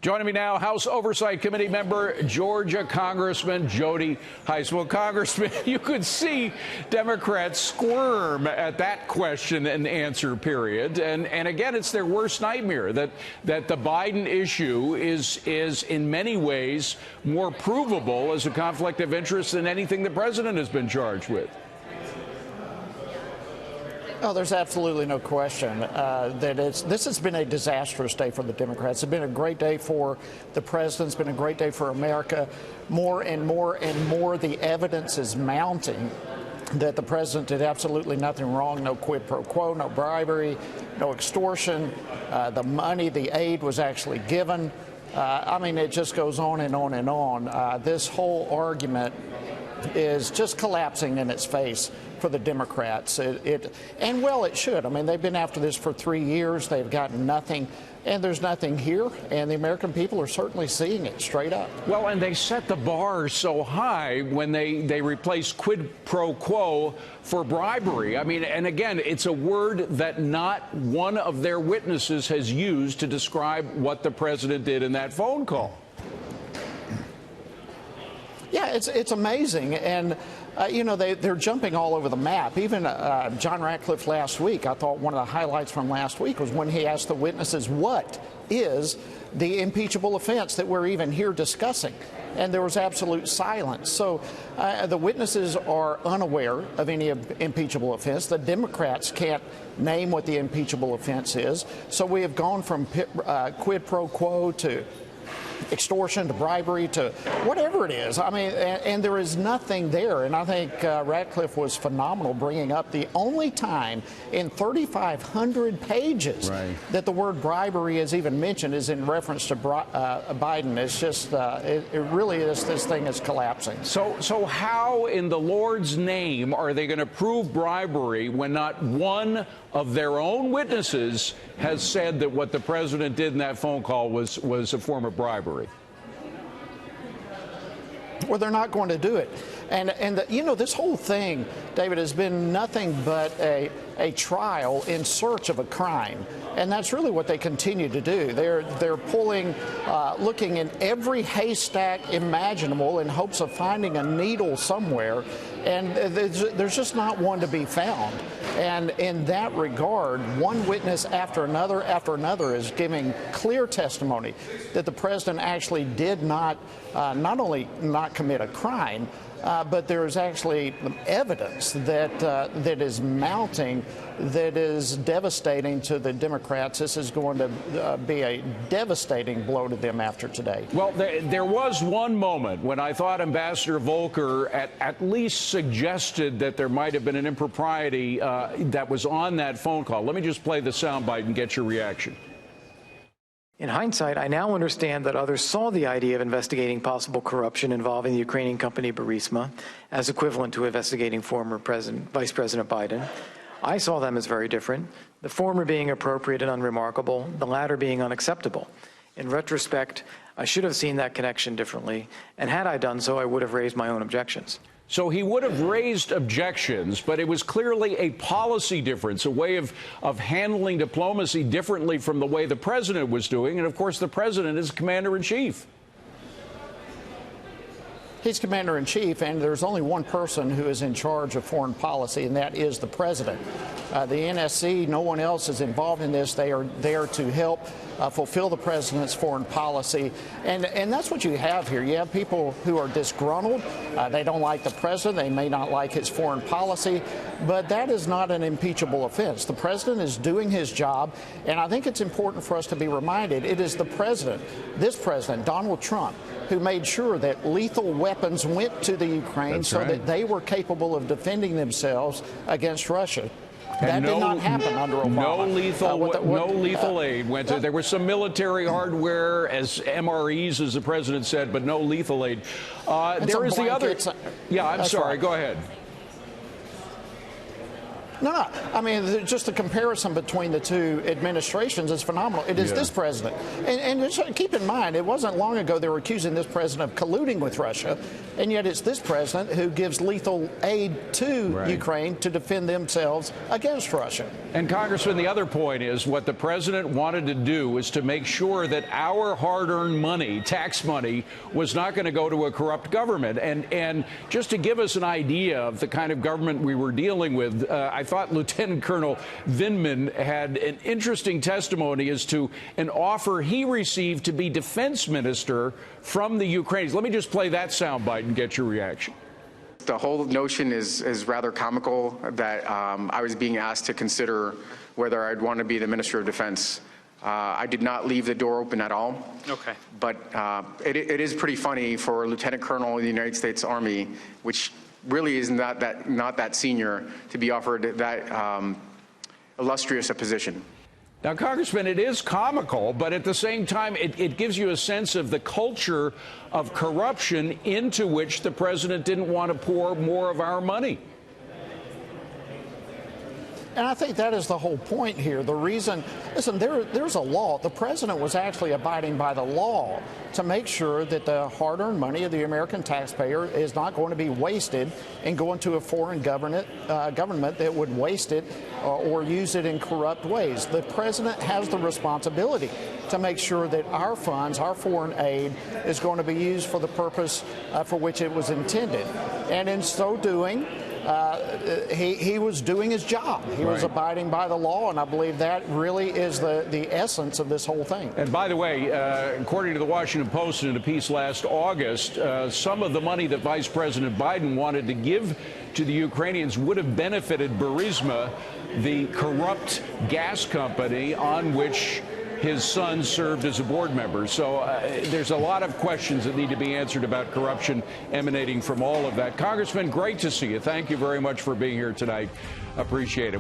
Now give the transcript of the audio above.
Joining me now, House Oversight Committee member, Georgia Congressman Jody Hice. Well, Congressman, you could see Democrats squirm at that question and answer period. And again, it's their worst nightmare that the Biden issue is in many ways more provable as a conflict of interest than anything the president has been charged with. Oh, there's absolutely no question that this has been a disastrous day for the Democrats. It's been a great day for the president. It's been a great day for America. More and more and more, the evidence is mounting that the president did absolutely nothing wrong. No quid pro quo, no bribery, no extortion. The money, the aid was actually given. I mean, it just goes on and on and on. This whole argument is just collapsing in its face for the Democrats. And well, it should. I mean, they've been after this for 3 years. They've gotten nothing, and there's nothing here. And the American people are certainly seeing it straight up. Well, and they set the bar so high when they replaced quid pro quo for bribery. I mean, and again, it's a word that not one of their witnesses has used to describe what the president did in that phone call. Yeah, it's amazing. And you know, they're jumping all over the map. Even John Ratcliffe last week, I thought one of the highlights from last week was when he asked the witnesses, what is the impeachable offense that we're even here discussing? And there was absolute silence. So the witnesses are unaware of any impeachable offense. The Democrats can't name what the impeachable offense is. So we have gone from quid pro quo to extortion to bribery to whatever it is. I mean, and there is nothing there. And I think Ratcliffe was phenomenal bringing up the only time in 3,500 pages that the word bribery is even mentioned is in reference to Biden. It's just, it really is, this thing is collapsing. So how in the Lord's name are they going to prove bribery when not one of their own witnesses has said that what the president did in that phone call was a form of bribery? Well, they're not going to do it. And you know, this whole thing, David, has been nothing but a trial in search of a crime. And that's really what they continue to do. They're pulling, looking in every haystack imaginable in hopes of finding a needle somewhere. And there's just not one to be found. And in that regard, one witness after another is giving clear testimony that the president actually did not only not commit a crime, but there is actually evidence that is mounting that is devastating to the Democrats. This is going to be a devastating blow to them after today. Well, there was one moment when I thought Ambassador Volker at least suggested that there might have been an impropriety that was on that phone call. Let me just play the soundbite and get your reaction. In hindsight, I now understand that others saw the idea of investigating possible corruption involving the Ukrainian company Burisma as equivalent to investigating former Vice President Biden. I saw them as very different, the former being appropriate and unremarkable, the latter being unacceptable. In retrospect, I should have seen that connection differently, and had I done so, I would have raised my own objections. So he would have raised objections, but it was clearly a policy difference, a way of handling diplomacy differently from the way the president was doing. And, of course, the president is commander-in-chief. He's commander-in-chief, and there's only one person who is in charge of foreign policy, and that is the president. The NSC, no one else is involved in this. They are there to help fulfill the president's foreign policy. And that's what you have here. You have people who are disgruntled. They don't like the president. They may not like his foreign policy. But that is not an impeachable offense. The president is doing his job. And I think it's important for us to be reminded it is the president, this president, Donald Trump, who made sure that lethal weapons went to the Ukraine that they were capable of defending themselves against Russia. That did not happen under Obama. No lethal aid went to. There was some military hardware, as MREs, as the president said, but no lethal aid. There is the other. Yeah, I'm sorry. Go ahead. No. I mean, just the comparison between the two administrations is phenomenal. It is this president. And just keep in mind, it wasn't long ago they were accusing this president of colluding with Russia, and yet it's this president who gives lethal aid to Ukraine to defend themselves against Russia. And, Congressman, the other point is what the president wanted to do was to make sure that our hard-earned money, tax money, was not going to go to a corrupt government. And just to give us an idea of the kind of government we were dealing with, I thought Lieutenant Colonel Vindman had an interesting testimony as to an offer he received to be defense minister from the Ukrainians. Let me just play that soundbite and get your reaction. The whole notion is rather comical that I was being asked to consider whether I'd want to be the Minister of Defense. I did not leave the door open at all. Okay. But it is pretty funny for a lieutenant colonel in the United States Army, which really is not that senior, to be offered that illustrious a position. Now, Congressman, it is comical, but at the same time, it gives you a sense of the culture of corruption into which the president didn't want to pour more of our money. And I think that is the whole point here. The reason, listen, there's a law. The president was actually abiding by the law to make sure that the hard-earned money of the American taxpayer is not going to be wasted and going to a foreign government that would waste it or use it in corrupt ways. The president has the responsibility to make sure that our funds, our foreign aid, is going to be used for the purpose for which it was intended. And in so doing, he was doing his job. He was abiding by the law, and I believe that really is the essence of this whole thing. And by the way, according to the Washington Post in a piece last August, some of the money that Vice President Biden wanted to give to the Ukrainians would have benefited Burisma, the corrupt gas company on which his son served as a board member. So there's a lot of questions that need to be answered about corruption emanating from all of that. Congressman, great to see you. Thank you very much for being here tonight. Appreciate it.